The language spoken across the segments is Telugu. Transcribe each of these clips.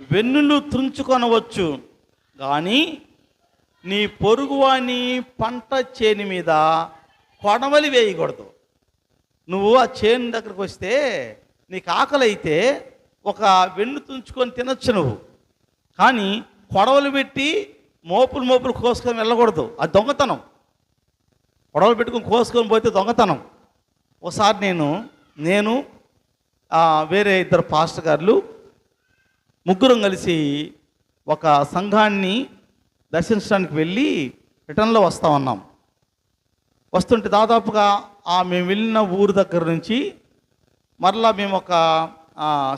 వెన్నులు తుంచుకొనవచ్చు, కానీ నీ పొరుగువాని పంట చేని మీద కొడవలి వేయకూడదు. నువ్వు ఆ చేను దగ్గరకు వస్తే నీకు ఆకలి అయితే ఒక వెన్ను తుంచుకొని తినొచ్చు నువ్వు, కానీ కొడవలు పెట్టి మోపులు కోసుకొని వెళ్ళకూడదు. అది దొంగతనం. కొడవలు పెట్టుకొని కోసుకొని పోతే దొంగతనం. ఒకసారి నేను వేరే ఇద్దరు పాస్టర్ గారులు ముగ్గురం కలిసి ఒక సంఘాన్ని దర్శించడానికి వెళ్ళి రిటర్న్లో వస్తూ ఉన్నాం. వస్తుంటే దాదాపుగా మేము వెళ్ళిన ఊరు దగ్గర నుంచి మరలా మేము ఒక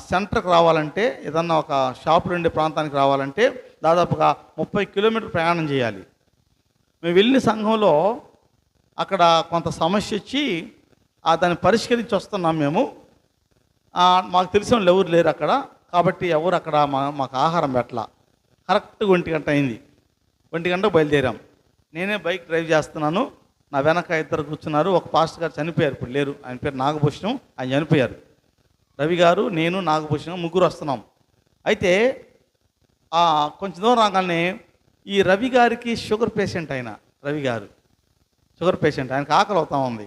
సెంటర్కి రావాలంటే, ఏదన్నా ఒక షాపులు ఉండే ప్రాంతానికి రావాలంటే దాదాపుగా 30 కిలోమీటర్లు ప్రయాణం చేయాలి. మేము వెళ్ళిన సంఘంలో అక్కడ కొంత సమస్య వచ్చి దాన్ని పరిష్కరించి వస్తున్నాం మేము. మాకు తెలిసిన వాళ్ళు ఎవరు లేరు అక్కడ, కాబట్టి ఎవరు అక్కడ మాకు ఆహారం పెట్టలా. కరెక్ట్గా 1 గంట అయింది. 1 గంటకు బయలుదేరాం. నేనే బైక్ డ్రైవ్ చేస్తున్నాను, నా వెనక ఇద్దరు కూర్చున్నారు. ఒక పాస్టర్ గారు చనిపోయారు, ఇప్పుడు లేరు. ఆయన పేరు నాగభూషణం, ఆయన చనిపోయారు. రవి గారు, నేను, నాగభూషణం ముగ్గురు వస్తున్నాం. అయితే కొంచెం దూరం రాగానే ఈ రవి గారికి షుగర్ పేషెంట్. రవి గారు షుగర్ పేషెంట్, ఆయనకు ఆకలి అవుతా ఉంది.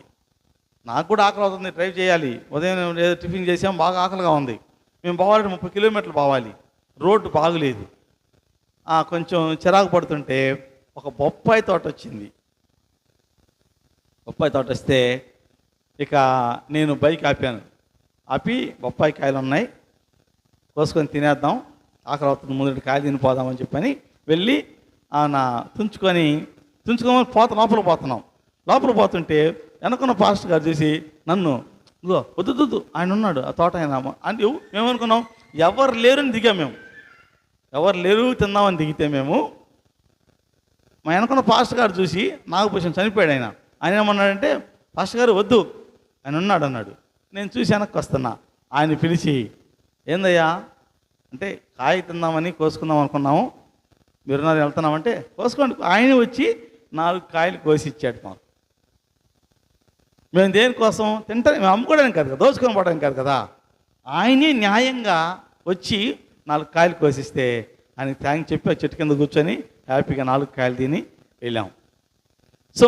నాకు కూడా ఆకలి అవుతుంది, డ్రైవ్ చేయాలి. ఉదయం ఏదో టిఫిన్ చేసాం, బాగా ఆకలిగా ఉంది. మేము పోవాలంటే 30 కిలోమీటర్లు పోవాలి, రోడ్డు బాగులేదు. కొంచెం చిరాకు పడుతుంటే ఒక బొప్పాయి తోట వచ్చింది. బొప్పాయి తోట వస్తే ఇక నేను బైక్ ఆపి బొప్పాయి కాయలు ఉన్నాయి, కోసుకొని తినేద్దాం, ఆకలి అవుతుంది, ముందు కాయలు తినిపోదామని చెప్పని వెళ్ళి తుంచుకొని లోపల పోతుంటే వెనకున్న పాస్టర్ గారు చూసి నన్ను, ఇగో వద్దు ఆయన ఉన్నాడు, ఆ తోట ఆయన అంటే మేమనుకున్నాం ఎవరు లేరుని దిగాం. ఎవరు లేరు తిందామని దిగితే మేము మా వెనకున్న పాస్టర్ గారు చూసి నాగభూషణం చనిపోయాడు. ఆయన ఏమన్నాడంటే, పాస్టర్ గారు వద్దు, ఆయన ఉన్నాడు అన్నాడు. నేను చూసి వెనక్కి వస్తున్నా. ఆయన పిలిచి, ఏందయ్యా అంటే, కాయ తిందామని కోసుకుందాం అనుకున్నాము, మీరున్నారు వెళ్తున్నామంటే కోసుకోండి. ఆయన వచ్చి 4 కాయలు కోసి ఇచ్చాడు మాకు. మేము దేనికోసం మేము అమ్ముకోవడానికి కాదు కదా, దోచుకొని పోవడానికి కాదు కదా. ఆయనే న్యాయంగా వచ్చి 4 కాయలు కోసిస్తే ఆయనకి థ్యాంక్స్ చెప్పి ఆ చెట్టు కింద కూర్చొని హ్యాపీగా 4 కాయలు తిని వెళ్ళాం. సో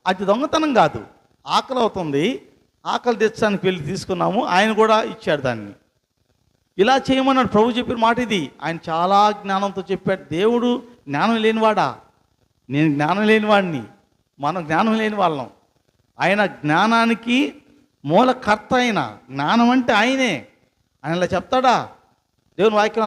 అది దొంగతనం కాదు, ఆకలి అవుతుంది, ఆకలి తెచ్చడానికి వెళ్ళి తీసుకున్నాము, ఆయన కూడా ఇచ్చాడు దాన్ని. ఇలా చేయమన్నాడు ప్రభు చెప్పిన మాట ఇది. ఆయన చాలా జ్ఞానంతో చెప్పాడు. దేవుడు జ్ఞానం లేనివాడా? నేను జ్ఞానం లేనివాడిని, మనం జ్ఞానం లేని వాళ్ళం. ఆయన జ్ఞానానికి మూలకర్త. ఆయన జ్ఞానం అంటే ఆయనే. ఆయన ఇలా చెప్తాడా? దేవుని వాక్యం